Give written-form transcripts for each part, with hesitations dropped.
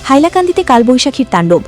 হাইলাকান্দিতে কালবৈশাখীর তাণ্ডব।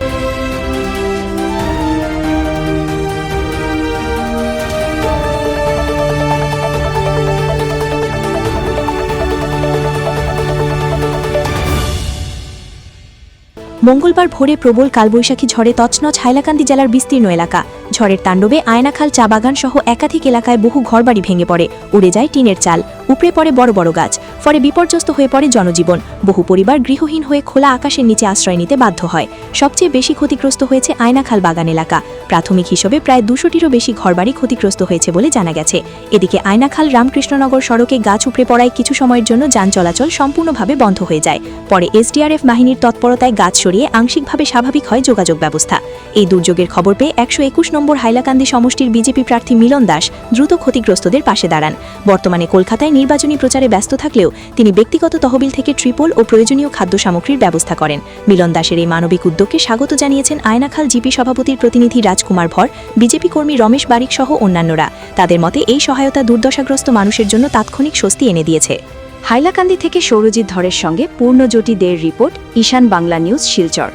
মঙ্গলবার ভোরে প্রবল কালবৈশাখী ঝড়ে তছনছ হাইলাকান্দি জেলার বিস্তীর্ণ এলাকা। ঝড়ের তাণ্ডবে আয়নাখাল চা বাগান সহ একাধিক এলাকায় বহু ঘরবাড়ি ভেঙে পড়ে, উড়ে যায় টিনের চাল, উপড়ে পড়ে বড় বড় গাছ, ফলে বিপর্যস্ত হয়ে পড়ে জনজীবন। বহু পরিবার গৃহহীন হয়ে খোলা আকাশের নিচে আশ্রয় নিতে বাধ্য হয়। সবচেয়ে বেশি ক্ষতিগ্রস্ত হয়েছে আয়নাখাল বাগান এলাকা। প্রাথমিক হিসেবে প্রায় 200টিরও বেশি ঘরবাড়ি ক্ষতিগ্রস্ত হয়েছে বলে জানা গেছে। এদিকে আয়নাখাল রামকৃষ্ণনগর সড়কে গাছ উপড়ে পড়ায় কিছু সময়ের জন্য যান চলাচল সম্পূর্ণভাবে বন্ধ হয়ে যায়। পরে এসডিআরএফ বাহিনীর তৎপরতায় গাছ সরিয়ে আংশিকভাবে স্বাভাবিক হয় যোগাযোগ ব্যবস্থা। এই দুর্যোগের খবর পেয়ে 121 নম্বর হাইলাকান্দি সমষ্টির বিজেপি প্রার্থী মিলন দাস দ্রুত ক্ষতিগ্রস্তদের পাশে দাঁড়ান। বর্তমানে কলকাতায় নির্বাচনী প্রচারে ব্যস্ত থাকলেও তিনি ব্যক্তিগত তহবিল থেকে ট্রিপল ও প্রয়োজনীয় খাদ্য সামগ্রীর ব্যবস্থা করেন। মিলন দাসের এই মানবিক উদ্যোগকে স্বাগত জানিয়েছেন আয়নাখাল জিপি সভাপতির প্রতিনিধি রাজকুমার ভর, বিজেপি কর্মী রমেশ বারিক সহ অন্যান্যরা। তাদের মতে এই সহায়তা দুর্দশাগ্রস্ত মানুষের জন্য তাৎক্ষণিক স্বস্তি এনে দিয়েছে। হাইলাকান্দি থেকে সৌরজিৎ ধরের সঙ্গে পূর্ণজ্যোতি দের রিপোর্ট, ঈশান বাংলা নিউজ, শিলচর।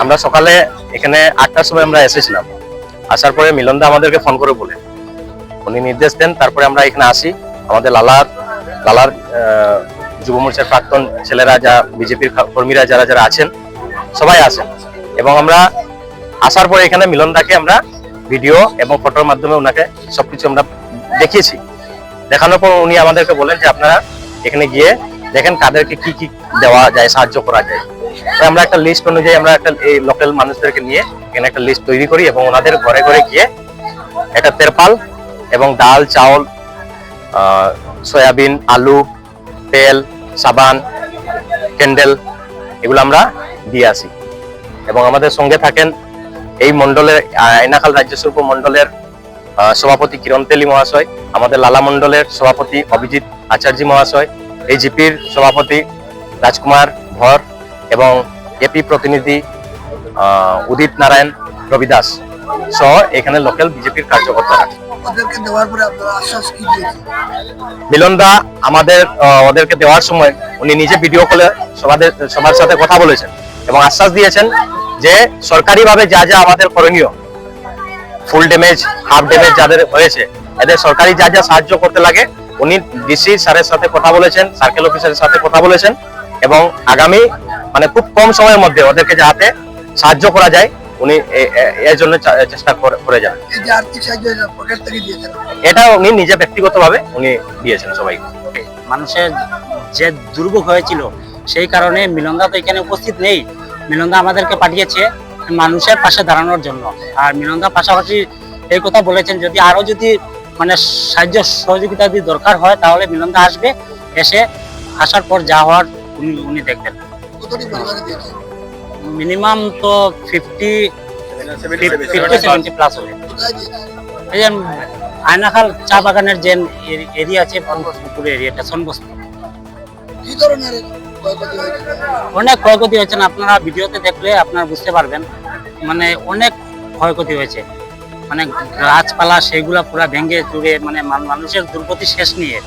আমরা সকালে এখানে 8টার সময় আমরা এসেছিলাম। আসার পরে মিলনদা আমাদেরকে ফোন করে বলে উনি নির্দেশ দেন, তারপরে আমরা এখানে আসি। আমাদের লালার যুব মোর্চার প্রাক্তন ছেলেরা, যা বিজেপির কর্মীরা যারা যারা আছেন সবাই আসেন, এবং আমরা আসার পরে এখানে মিলনদাকে আমরা ভিডিও এবং ফটোর মাধ্যমে ওনাকে সবকিছু আমরা দেখিয়েছি। দেখানোর পর উনি আমাদেরকে বলেন যে আপনারা এখানে গিয়ে দেখেন কাদেরকে কি কি দেওয়া যায়, সাহায্য করা যায়। আমরা একটা লিস্ট অনুযায়ী আমরা একটা এই লোকাল মানুষদেরকে নিয়ে এখানে একটা লিস্ট তৈরি করি এবং ওনাদের ঘরে ঘরে গিয়ে একটা তেরপাল এবং ডাল, চাউল, সয়াবিন, আলু, তেল, সাবান, ক্যান্ডেল এগুলো আমরা দিয়ে আসি। এবং আমাদের সঙ্গে থাকেন এই মন্ডলের আয়নাখাল রাজ্য শিল্প মন্ডলের সভাপতি কিরণ তেলি মহাশয়, আমাদের লালা মন্ডলের সভাপতি অভিজিৎ আচার্য মহাশয়, এই জিপির সভাপতি রাজকুমার ভর এবং এপি প্রতিনিধি উদিত নারায়ণ রবিদাস সহ এখানে লোকাল বিজেপির কার্যকর্তারা। মিলনদা আমাদের ওদেরকে দেওয়ার সময় উনি নিজে ভিডিও কলে সবার সাথে কথা বলেছেন এবং আশ্বাস দিয়েছেন যে সরকারিভাবে যা যা আমাদের করণীয়, ফুল ড্যামেজ, হাফ ড্যামেজ যাদের হয়েছে, এদের সরকারি যা যা সাহায্য করতে লাগে উনি ডিসি স্যারের সাথে কথা বলেছেন, সার্কেল অফিসারের সাথে কথা বলেছেন এবং আগামী খুব কম সময়ের মধ্যে ওদেরকে যাতে সাহায্য করা যায় উনি এর জন্য চেষ্টা করে যান। এটা উনি নিজে ব্যক্তিগতভাবে উনি দিয়েছেন সবাইকে। মানুষের যে দুর্ভোগ হয়েছিল সেই কারণে মিলনদা তো এখানে উপস্থিত নেই। মিলনদা আমাদেরকে পাঠিয়েছে মানুষের পাশে দাঁড়ানোর জন্য। আর মিলনদা পাশাপাশি এই কথা বলেছেন যদি আরো সাহায্য সহযোগিতা যদি দরকার হয় তাহলে মিলনদা আসবে, এসে আসার পর যা হওয়ার উনি দেখবেন। মিনিমাম তো 50-70 প্লাস হবে। এই যে আয়নাখাল চা বাগানের যে এরিয়া আছে, পুরো এরিয়াটা সনবস্ত, অনেক ক্ষয়ক্ষতি হয়েছে। আপনারা ভিডিওতে দেখলে আপনারা বুঝতে পারবেন, অনেক ক্ষয়ক্ষতি হয়েছে। গাছপালা সেগুলা পুরা ভেঙে চুরে, মানুষের দুর্গতি শেষ নিয়ে।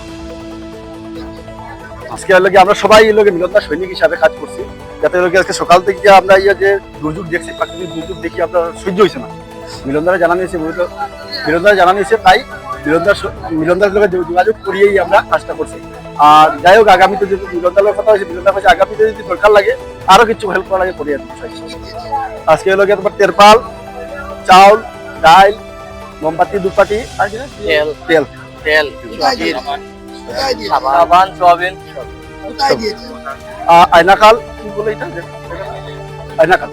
আজকে আমরা সবাই মিলনদা সৈনিক হিসাবে কাজ করছি, যাতে আজকে সকাল থেকে আমরা যে দুর্যোগ দেখছি, প্রাকৃতিক দুর্যোগ দেখি আপনার সহ্য হয়েছে না। মিলনদারা জানা নিয়েছে তাই মিলনদার লোকের যোগাযোগ করিয়েই আমরা কাজটা করছি। আর যাই হোক, আগামীতে যদি মিলনদার কথা হয়েছে, মিলনদার কাছে আগামীতে যদি দরকার লাগে আরো কিছু হেল্প করা লাগে করিয়ে দিতে চাইছি। আজকে তোমার তেরপাল, চাউল, ডাল, মোমবাতি, দুপাটি আর তেল, সাবান, সোয়াবিন, আয়নাখাল কি বলে এটা, আয়নাখাল